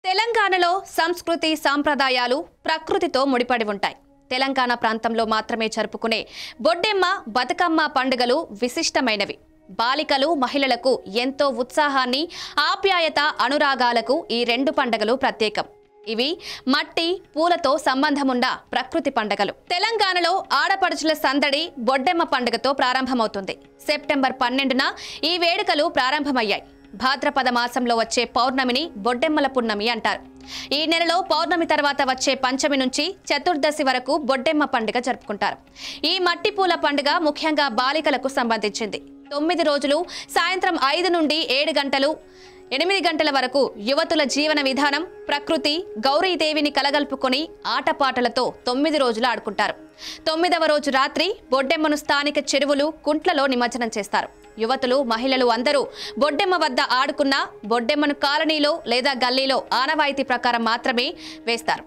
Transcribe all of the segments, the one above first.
తెలంగాణలో సంస్కృతి సాంప్రదాయాలు ప్రకృతితో ముడిపడి ఉంటాయి. తెలంగాణ ప్రాంతంలో మాత్రమే జరుపుకునే బొడ్డెమ్మ బతుకమ్మ పండుగలు విశిష్టమైనవి. బాలికలు మహిళలకు ఎంతో ఉత్సాహాన్ని, ఆప్యాయత, అనురాగాలకు ఈ రెండు పండుగలు ప్రత్యేకం. ఇవి మట్టి పూలతో సంబంధమున్న ప్రకృతి పండుగలు. తెలంగాణలో ఆడపడుచుల సందడి బొడ్డెమ్మ పండుగతో ప్రారంభమవుతుంది. సెప్టెంబర్ 12న ఈ వేడుకలు ప్రారంభమయ్యాయి. భాద్రపద మాసంలో వచ్చే పౌర్ణమిని బొడ్డెమ్మల పున్నమి అంటారు. ఈ నెలలో పౌర్ణమి తర్వాత వచ్చే పంచమి నుంచి చతుర్దశి వరకు బొడ్డెమ్మ పండుగ జరుపుకుంటారు. ఈ మట్టి పూల పండుగ ముఖ్యంగా బాలికలకు సంబంధించింది. 9 రోజులు సాయంత్రం 5 నుండి 7 గంటలు 8 గంటల వరకు యువతుల జీవన విధానం ప్రకృతి గౌరీదేవిని కలగల్పుకొని ఆటపాటలతో 9 రోజులు ఆడుకుంటారు. 9వ రోజు రాత్రి బొడ్డెమ్మను స్థానిక చెరువులు, కుంట్లలో నిమజ్జనం చేస్తారు. యువతులు, మహిళలు అందరూ బొడ్డెమ్మ వద్ద ఆడుకున్న బొడ్డెమ్మను కాలనీలో లేదా గల్లీలో ఆనవాయితీ ప్రకారం మాత్రమే వేస్తారు.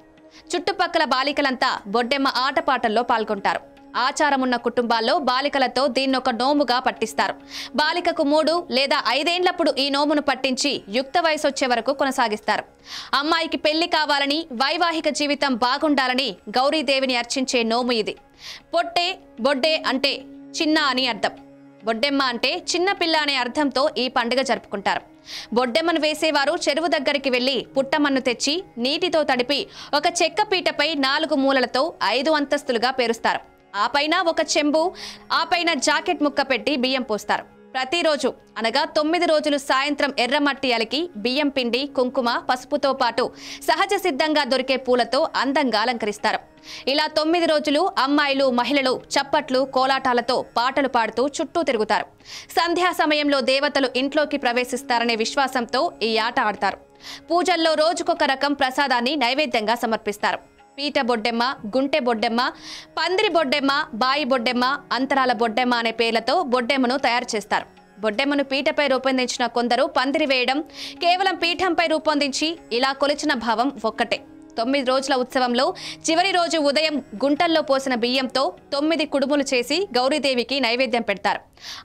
చుట్టుపక్కల బాలికలంతా బొడ్డెమ్మ ఆటపాటల్లో పాల్గొంటారు. ఆచారమున్న కుటుంబాల్లో బాలికలతో దీన్నొక నోముగా పట్టిస్తారు. బాలికకు 3 లేదా 5 ఏండ్లప్పుడు ఈ నోమును పట్టించి యుక్త వయసు వచ్చే వరకు కొనసాగిస్తారు. అమ్మాయికి పెళ్లి కావాలని, వైవాహిక జీవితం బాగుండాలని గౌరీదేవిని అర్చించే నోము ఇది. బొడ్డే అంటే చిన్న అని అర్థం. బొడ్డెమ్మ అంటే చిన్న పిల్ల అనే అర్థంతో ఈ పండుగ జరుపుకుంటారు. బొడ్డెమ్మను వేసేవారు చెరువు దగ్గరికి వెళ్లి పుట్టమన్ను తెచ్చి నీటితో తడిపి ఒక చెక్క పీటపై 4 మూలలతో 5 అంతస్తులుగా పేరుస్తారు. ఆ పైన ఒక చెంబు, ఆ పైన జాకెట్ ముక్క పెట్టి బియ్యం పోస్తారు. ప్రతిరోజు అనగా 9 రోజులు సాయంత్రం ఎర్రమట్టి అలికి బియ్యం పిండి, కుంకుమ, పసుపుతో పాటు సహజ సిద్ధంగా దొరికే పూలతో అందంగా అలంకరిస్తారు. ఇలా 9 రోజులు అమ్మాయిలు, మహిళలు చప్పట్లు, కోలాటాలతో పాటలు పాడుతూ చుట్టూ తిరుగుతారు. సంధ్యా సమయంలో దేవతలు ఇంట్లోకి ప్రవేశిస్తారనే విశ్వాసంతో ఈ ఆట ఆడతారు. పూజల్లో రోజుకొక రకం ప్రసాదాన్ని నైవేద్యంగా సమర్పిస్తారు. పీట బొడ్డెమ్మ, గుంటె బొడ్డెమ్మ, పందిరి బొడ్డెమ్మ, బాయి బొడ్డెమ్మ, అంతరాల బొడ్డెమ్మ అనే పేర్లతో బొడ్డెమ్మను తయారు చేస్తారు. బొడ్డెమ్మను పీటపై రూపొందించిన కొందరు పందిరి వేయడం, కేవలం పీఠంపై రూపొందించి ఇలా కొలిచిన భావం ఒక్కటే. 9 రోజుల ఉత్సవంలో చివరి రోజు ఉదయం గుంటల్లో పోసిన బియ్యంతో 9 కుడుములు చేసి గౌరీదేవికి నైవేద్యం పెడతారు.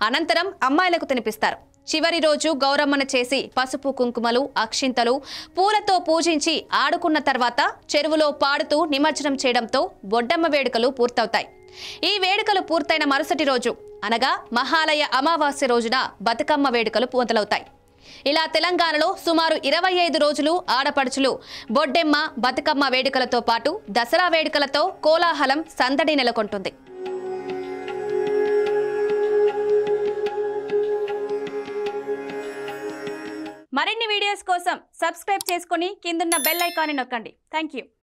అనంతరం అమ్మాయిలకు తినిపిస్తారు. చివరి రోజు గౌరమ్మను చేసి పసుపు, కుంకుమలు, అక్షింతలు, పూలతో పూజించి ఆడుకున్న తర్వాత చెరువులో పాడుతూ నిమజ్జనం చేయడంతో బొడ్డమ్మ వేడుకలు పూర్తవుతాయి. ఈ వేడుకలు పూర్తయిన మరుసటి రోజు అనగా మహాలయ అమావాస్య రోజున బతుకమ్మ వేడుకలు మొదలవుతాయి. ఇలా తెలంగాణలో సుమారు 25 రోజులు ఆడపడుచులు బొడ్డెమ్మ, బతుకమ్మ వేడుకలతో పాటు దసరా వేడుకలతో కోలాహలం, సందడి నెలకొంటుంది. మరిన్ని వీడియోస్ కోసం సబ్స్క్రైబ్ చేసుకొని కిందున్న బెల్ ఐకాన్ని నొక్కండి. Thank you.